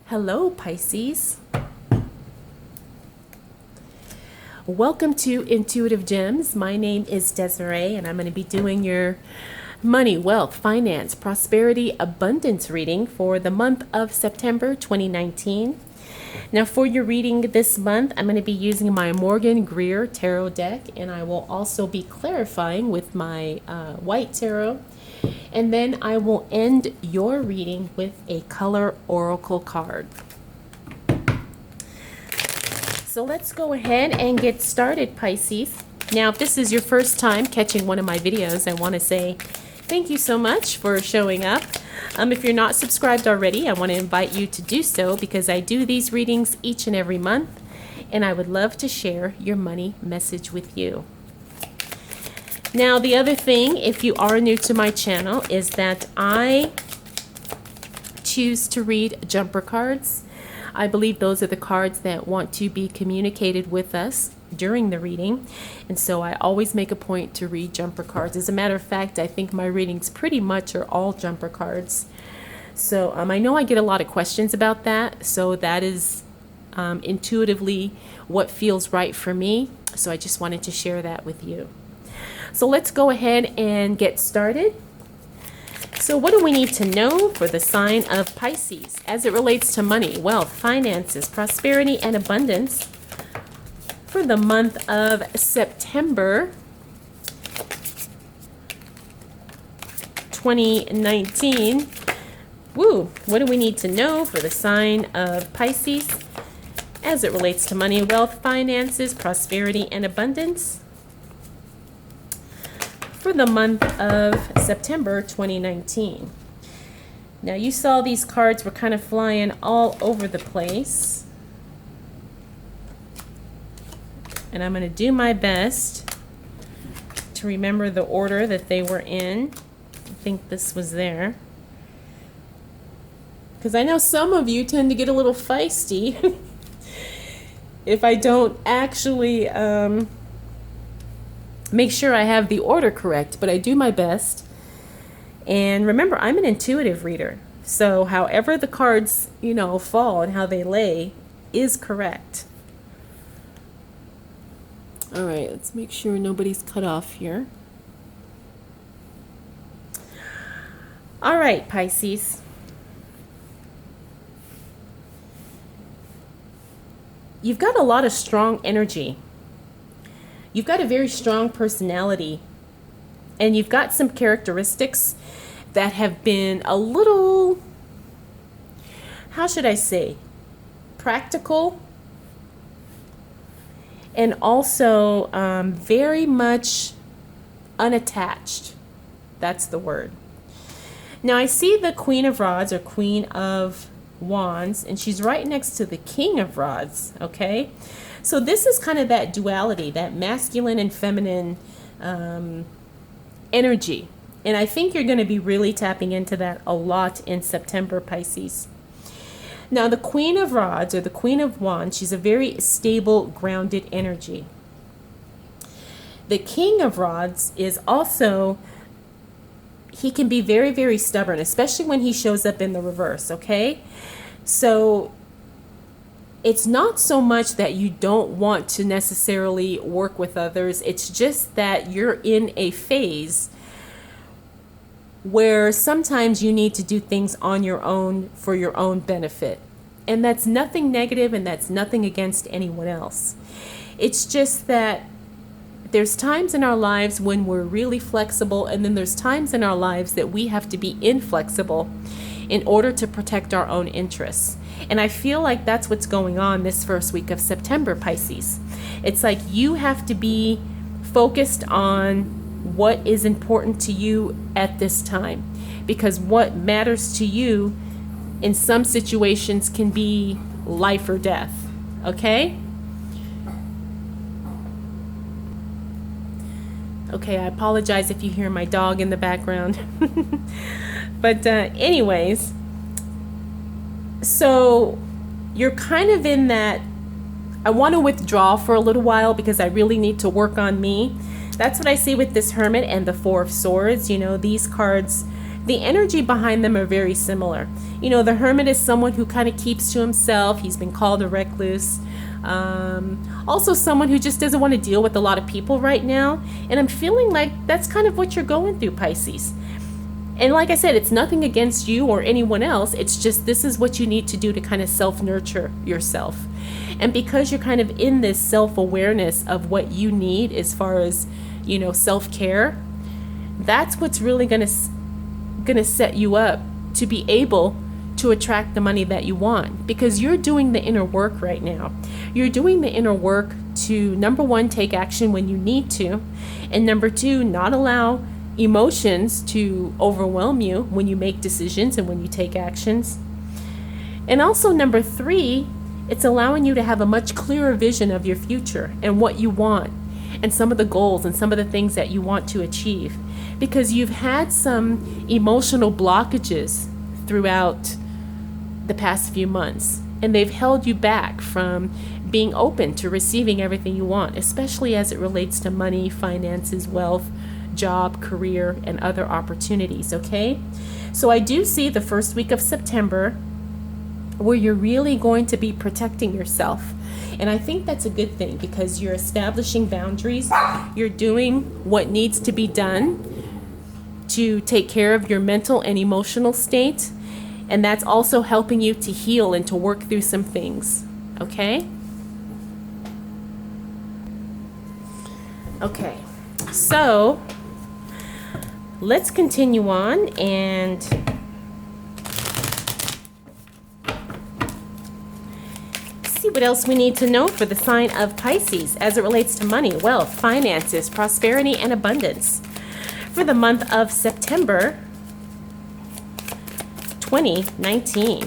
Hello, Pisces. Welcome to Intuitive Gems. My name is Desiree, and I'm going to be doing your money, wealth, finance, prosperity, abundance reading for the month of September 2019. Now, for your reading this month, I'm going to be using my Morgan Greer Tarot deck, and I will also be clarifying with my white tarot. And then I will end your reading with a color oracle card. So let's go ahead and get started, Pisces. Now, if this is your first time catching one of my videos, I want to say thank you so much for showing up. If you're not subscribed already, I want to invite you to do so because I do these readings each and every month, and I would love to share your money message with you. Now, the other thing, if you are new to my channel, is that I choose to read jumper cards. I believe those are the cards that want to be communicated with us during the reading, and so I always make a point to read jumper cards. As a matter of fact, I think my readings pretty much are all jumper cards. So I know I get a lot of questions about that, so that is intuitively what feels right for me. So I just wanted to share that with you. So let's go ahead and get started. So what do we need to know for the sign of Pisces as it relates to money, wealth, finances, prosperity, and abundance for the month of September 2019? Woo! What do we need to know for the sign of Pisces as it relates to money, wealth, finances, prosperity, and abundance for the month of September 2019. Now, you saw these cards were kind of flying all over the place, and I'm going to do my best to remember the order that they were in. I think this was there, because I know some of you tend to get a little feisty if I don't actually make sure I have the order correct, but I do my best. And remember, I'm an intuitive reader, so however the cards, fall and how they lay is correct. All right, let's make sure nobody's cut off here. All right, Pisces. You've got a lot of strong energy. You've got a very strong personality, and you've got some characteristics that have been a little, how should I say, practical, and also very much unattached. That's the word. Now, I see the Queen of Rods or Queen of Wands, and she's right next to the King of Rods, okay? So this is kind of that duality, that masculine and feminine energy. And I think you're going to be really tapping into that a lot in September, Pisces. Now, the Queen of Rods or the Queen of Wands, she's a very stable, grounded energy. The King of Rods is also, he can be very, very stubborn, especially when he shows up in the reverse, okay? So it's not so much that you don't want to necessarily work with others. It's just that you're in a phase where sometimes you need to do things on your own for your own benefit. And that's nothing negative, and that's nothing against anyone else. It's just that there's times in our lives when we're really flexible, and then there's times in our lives that we have to be inflexible in order to protect our own interests. And I feel like that's what's going on this first week of September, Pisces. It's like you have to be focused on what is important to you at this time, because what matters to you in some situations can be life or death, okay? Okay, I apologize if you hear my dog in the background. But anyways, so you're kind of in that, I want to withdraw for a little while because I really need to work on me. That's what I see with this Hermit and the Four of Swords. These cards the energy behind them are very similar. You know, the Hermit is someone who kind of keeps to himself. He's been called a recluse. Also someone who just doesn't want to deal with a lot of people right now. And I'm feeling like that's kind of what you're going through, Pisces. And like I said, it's nothing against you or anyone else. It's just this is what you need to do to kind of self-nurture yourself. And because you're kind of in this self-awareness of what you need as far as, you know, self-care, that's what's really going to set you up to be able to attract the money that you want, because you're doing the inner work right now. You're doing the inner work to, number one, take action when you need to, and number two, not allow emotions to overwhelm you when you make decisions and when you take actions. And also number three, it's allowing you to have a much clearer vision of your future and what you want and some of the goals and some of the things that you want to achieve, because you've had some emotional blockages throughout the past few months, and they've held you back from being open to receiving everything you want, especially as it relates to money, finances, wealth, job, career, and other opportunities, okay? So I do see the first week of September where you're really going to be protecting yourself. And I think that's a good thing, because you're establishing boundaries. You're doing what needs to be done to take care of your mental and emotional state. And that's also helping you to heal and to work through some things, okay? Okay, so let's continue on and see what else we need to know for the sign of Pisces as it relates to money, wealth, finances, prosperity, and abundance for the month of September 2019.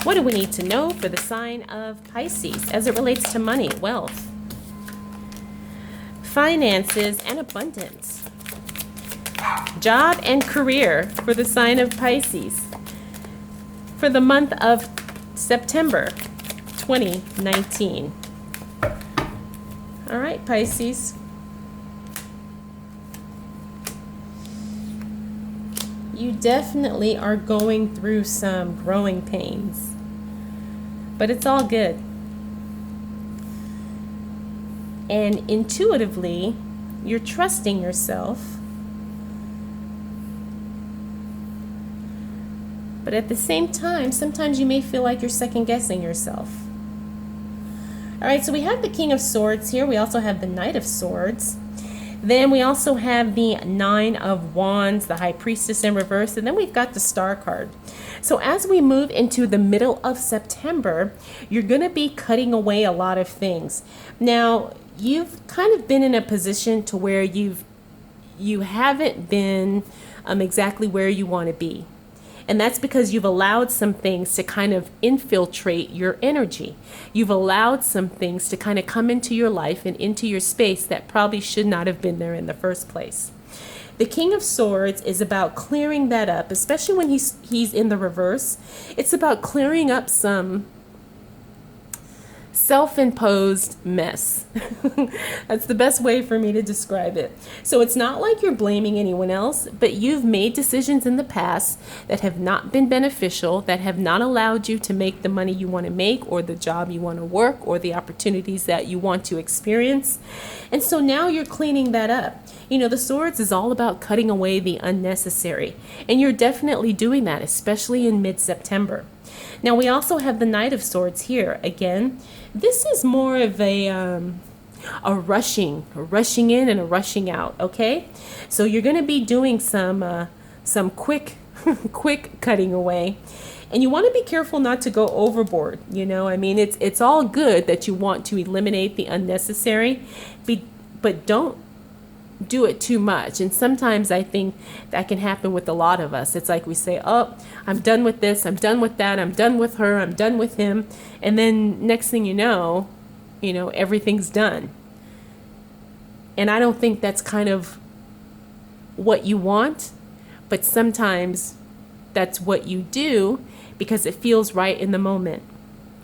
What do we need to know for the sign of Pisces as it relates to money, wealth, finances, and abundance? Job and career for the sign of Pisces for the month of September 2019. All right, Pisces. You definitely are going through some growing pains, but it's all good. And intuitively, you're trusting yourself, but at the same time, sometimes you may feel like you're second guessing yourself. All right, so we have the King of Swords here. We also have the Knight of Swords. Then we also have the Nine of Wands, the High Priestess in reverse, and then we've got the Star card. So as we move into the middle of September, you're going to be cutting away a lot of things. Now, you've kind of been in a position to where you haven't been exactly where you want to be. And that's because you've allowed some things to kind of infiltrate your energy. You've allowed some things to kind of come into your life and into your space that probably should not have been there in the first place. The King of Swords is about clearing that up, especially when he's in the reverse. It's about clearing up some self-imposed mess. That's the best way for me to describe it. So it's not like you're blaming anyone else, but you've made decisions in the past that have not been beneficial, that have not allowed you to make the money you want to make, or the job you want to work, or the opportunities that you want to experience. And so now you're cleaning that up. You know, the Swords is all about cutting away the unnecessary, and you're definitely doing that, especially in mid-September. Now we also have the Knight of Swords here. Again, this is more of a rushing in and a rushing out, okay? So you're going to be doing some quick cutting away. And you want to be careful not to go overboard, you know? I mean, it's all good that you want to eliminate the unnecessary, but don't do it too much. And sometimes I think that can happen with a lot of us. It's like we say, oh, I'm done with this, I'm done with that, I'm done with her, I'm done with him. And then next thing you know, everything's done. And I don't think that's kind of what you want, but sometimes that's what you do because it feels right in the moment.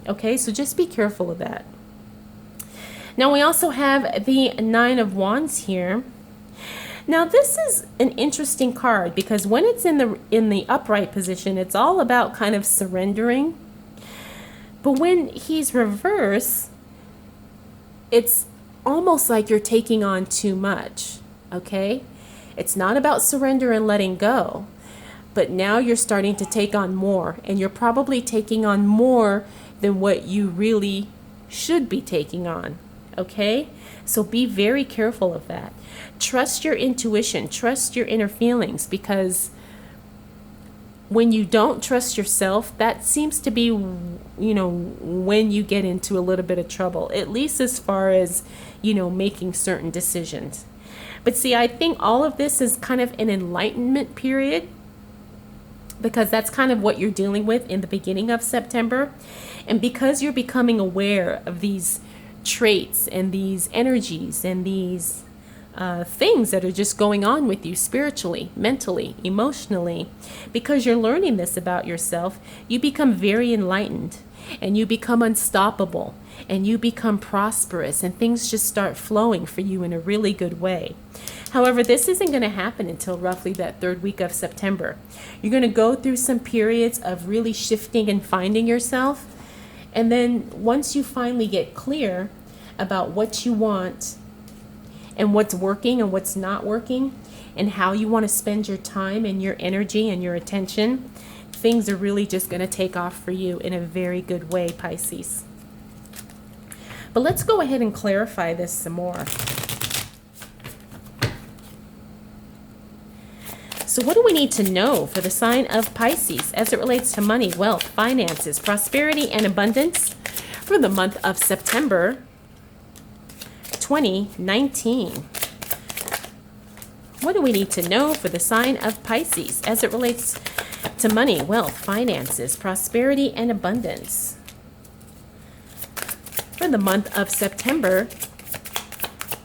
Okay, so just be careful of that. Now we also have the Nine of Wands here. Now this is an interesting card because when it's in the upright position, it's all about kind of surrendering. But when he's reversed, it's almost like you're taking on too much, okay? It's not about surrender and letting go, but now you're starting to take on more, and you're probably taking on more than what you really should be taking on, okay? So be very careful of that. Trust your intuition, trust your inner feelings, because when you don't trust yourself, that seems to be, when you get into a little bit of trouble, at least as far as, making certain decisions. But see, I think all of this is kind of an enlightenment period, because that's kind of what you're dealing with in the beginning of September. And because you're becoming aware of these traits and these energies and these things that are just going on with you spiritually, mentally, emotionally, because you're learning this about yourself, you become very enlightened and you become unstoppable and you become prosperous, and things just start flowing for you in a really good way. However, this isn't going to happen until roughly that third week of September. You're going to go through some periods of really shifting and finding yourself. And then once you finally get clear about what you want and what's working and what's not working and how you want to spend your time and your energy and your attention, things are really just going to take off for you in a very good way, Pisces. But let's go ahead and clarify this some more. So what do we need to know for the sign of Pisces as it relates to money, wealth, finances, prosperity, and abundance for the month of September 2019? What do we need to know for the sign of Pisces as it relates to money, wealth, finances, prosperity, and abundance for the month of September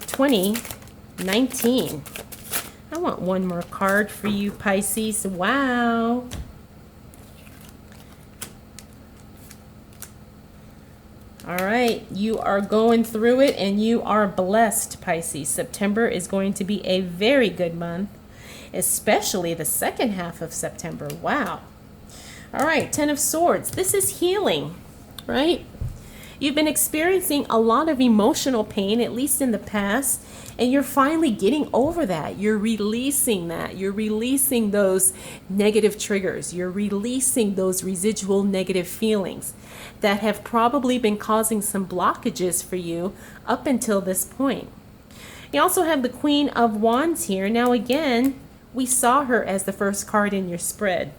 2019? I want one more card for you, Pisces. Wow. All right, you are going through it and you are blessed, Pisces. September is going to be a very good month, especially the second half of September. Wow. All right, Ten of Swords. This is healing, right? You've been experiencing a lot of emotional pain, at least in the past, and you're finally getting over that. You're releasing that. You're releasing those negative triggers. You're releasing those residual negative feelings that have probably been causing some blockages for you up until this point. You also have the Queen of Wands here. Now again, we saw her as the first card in your spread.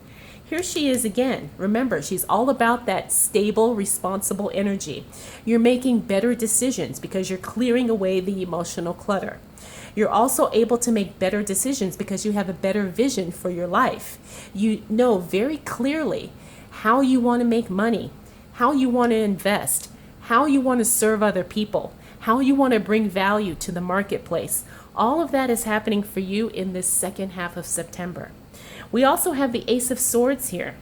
Here she is again. Remember, she's all about that stable, responsible energy. You're making better decisions because you're clearing away the emotional clutter. You're also able to make better decisions because you have a better vision for your life. You know very clearly how you want to make money, how you want to invest, how you want to serve other people, how you want to bring value to the marketplace. All of that is happening for you in this second half of September. We also have the Ace of Swords here.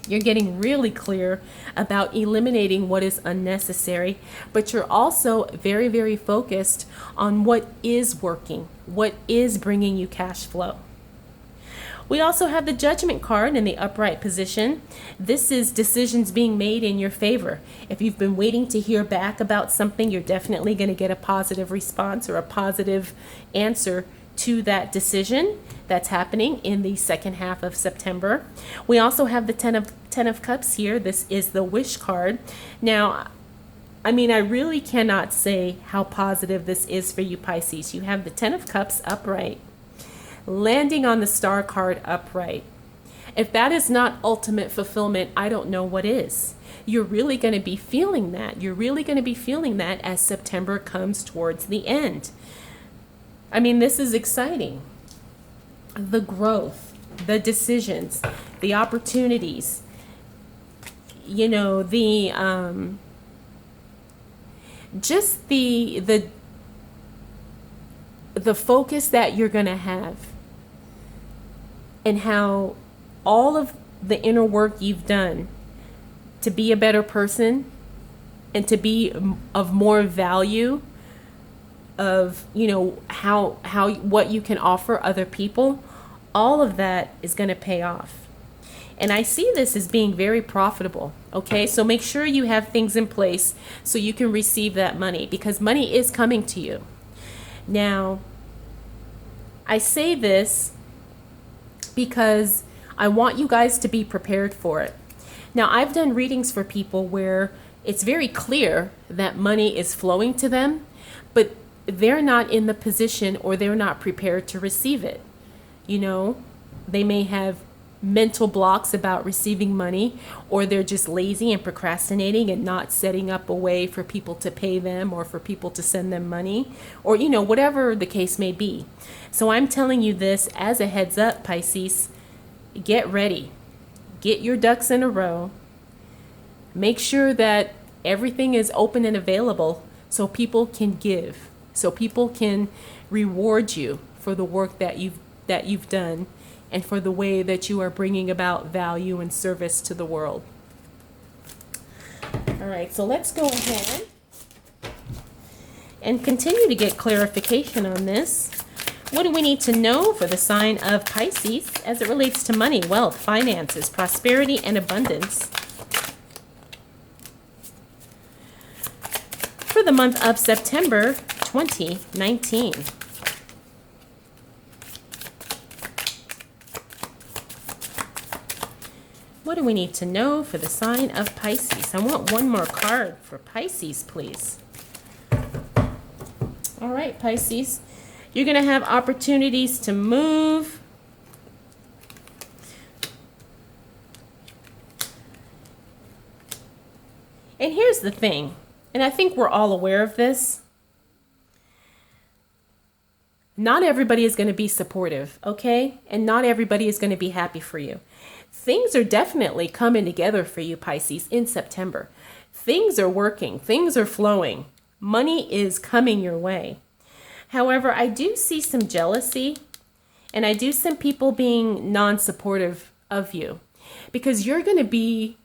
You're getting really clear about eliminating what is unnecessary, but you're also very, very focused on what is working, what is bringing you cash flow. We also have the Judgment card in the upright position. This is decisions being made in your favor. If you've been waiting to hear back about something, you're definitely going to get a positive response or a positive answer to that decision that's happening in the second half of September. We also have the Ten of Cups here. This is the Wish card. Now, I really cannot say how positive this is for you, Pisces. You have the Ten of Cups upright, landing on the Star card upright. If that is not ultimate fulfillment, I don't know what is. You're really going to be feeling that. You're really going to be feeling that as September comes towards the end. This is exciting. The growth, the decisions, the opportunities, just the focus that you're going to have, and how all of the inner work you've done to be a better person and to be of more value of, how what you can offer other people, all of that is going to pay off. And I see this as being very profitable. Okay, so make sure you have things in place so you can receive that money, because money is coming to you. Now, I say this because I want you guys to be prepared for it. Now, I've done readings for people where it's very clear that money is flowing to them, but they're not in the position, or they're not prepared to receive it. They may have mental blocks about receiving money, or they're just lazy and procrastinating and not setting up a way for people to pay them or for people to send them money, or whatever the case may be. So I'm telling you this as a heads up, Pisces. Get ready. Get your ducks in a row. Make sure that everything is open and available so people can give, so people can reward you for the work that you've done, and for the way that you are bringing about value and service to the world. All right, so let's go ahead and continue to get clarification on this. What do we need to know for the sign of Pisces as it relates to money, wealth, finances, prosperity, and abundance for the month of September 2019? What do we need to know for the sign of Pisces? I want one more card for Pisces, please. All right, Pisces. You're going to have opportunities to move. And here's the thing, and I think we're all aware of this. Not everybody is going to be supportive, okay? And not everybody is going to be happy for you. Things are definitely coming together for you, Pisces, in September. Things are working. Things are flowing. Money is coming your way. However, I do see some jealousy, and I do see people being non-supportive of you, because you're going to be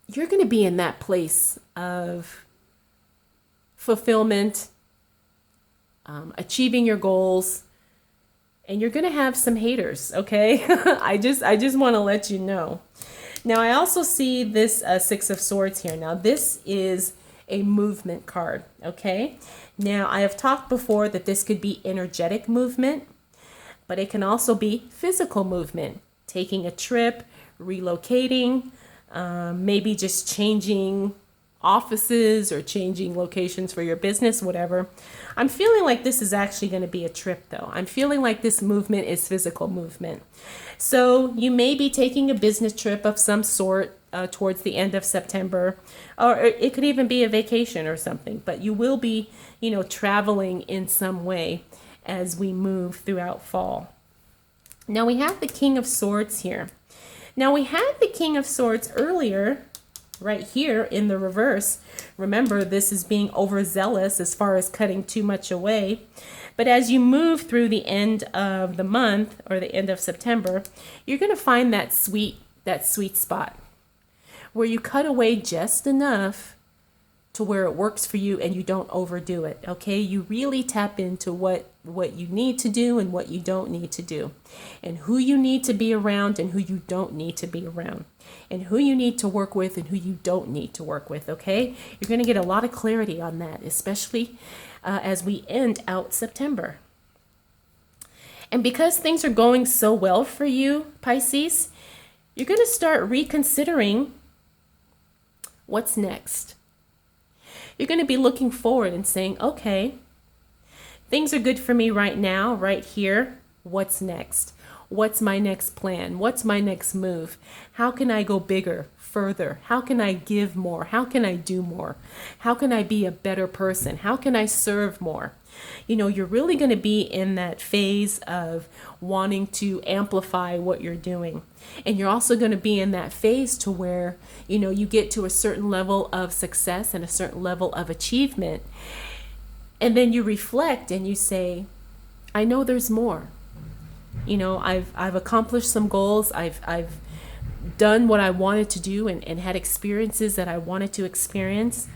in that place of fulfillment, achieving your goals, and you're going to have some haters, okay? I just want to let you know. Now, I also see this Six of Swords here. Now, this is a movement card, okay? Now, I have talked before that this could be energetic movement, but it can also be physical movement, taking a trip, relocating, maybe just changing offices or changing locations for your business, whatever. I'm feeling like this is actually going to be a trip, though. I'm feeling like this movement is physical movement. So you may be taking a business trip of some sort towards the end of September, or it could even be a vacation or something, but you will be, traveling in some way as we move throughout fall. Now we have the King of Swords here. Now we had the King of Swords earlier, right here in the reverse. Remember, this is being overzealous as far as cutting too much away. But as you move through the end of the month, or the end of September, you're going to find that sweet spot where you cut away just enough to where it works for you and you don't overdo it, okay? You really tap into what you need to do and what you don't need to do, and who you need to be around and who you don't need to be around, and who you need to work with and who you don't need to work with, okay? You're going to get a lot of clarity on that, especially as we end out September. And because things are going so well for you, Pisces, you're going to start reconsidering what's next. You're going to be looking forward and saying, okay, things are good for me right now, right here. What's next? What's my next plan? What's my next move? How can I go bigger, further? How can I give more? How can I do more? How can I be a better person? How can I serve more? You're really going to be in that phase of wanting to amplify what you're doing. And you're also going to be in that phase to where, you get to a certain level of success and a certain level of achievement. And then you reflect and you say, I know there's more. I've accomplished some goals. I've done what I wanted to do and had experiences that I wanted to experience.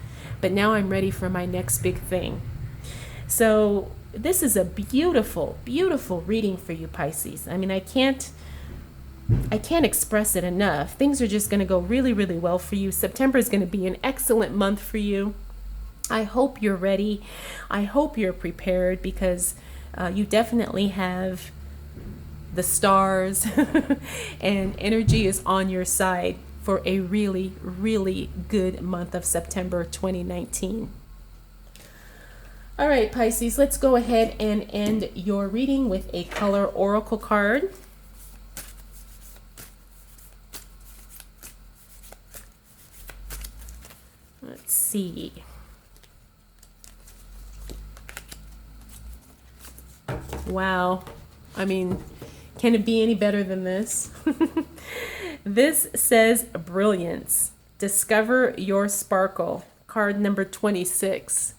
But now I'm ready for my next big thing. So this is a beautiful, beautiful reading for you, Pisces. I mean, I can't express it enough. Things are just going to go really, really well for you. September is going to be an excellent month for you. I hope you're ready. I hope you're prepared, because you definitely have the stars and energy is on your side for a really, really good month of September 2019. All right, Pisces, let's go ahead and end your reading with a color oracle card. Let's see. Wow. I mean, can it be any better than this? This says brilliance. Discover your sparkle. Card number 26.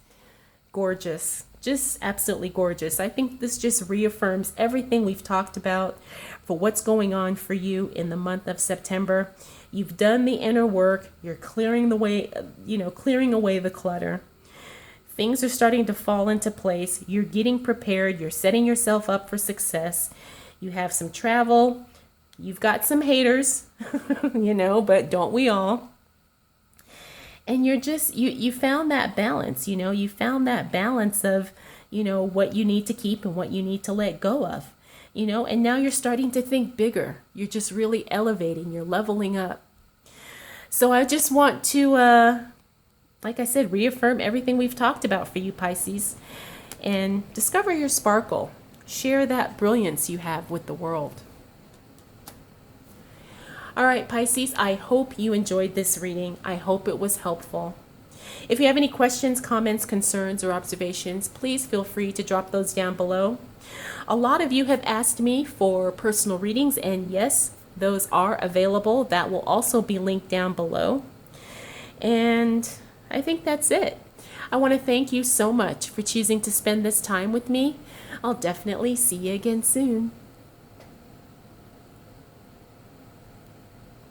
Gorgeous. Just absolutely gorgeous. I think this just reaffirms everything we've talked about for what's going on for you in the month of September. You've done the inner work. You're clearing the way, clearing away the clutter. Things are starting to fall into place. You're getting prepared. You're setting yourself up for success. You have some travel. You've got some haters, but don't we all? And you're just, you found that balance, you found that balance of, what you need to keep and what you need to let go of, and now you're starting to think bigger. You're just really elevating, you're leveling up. So I just want to, like I said, reaffirm everything we've talked about for you, Pisces, and discover your sparkle. Share that brilliance you have with the world. All right, Pisces, I hope you enjoyed this reading. I hope it was helpful. If you have any questions, comments, concerns, or observations, please feel free to drop those down below. A lot of you have asked me for personal readings, and yes, those are available. That will also be linked down below. And I think that's it. I want to thank you so much for choosing to spend this time with me. I'll definitely see you again soon.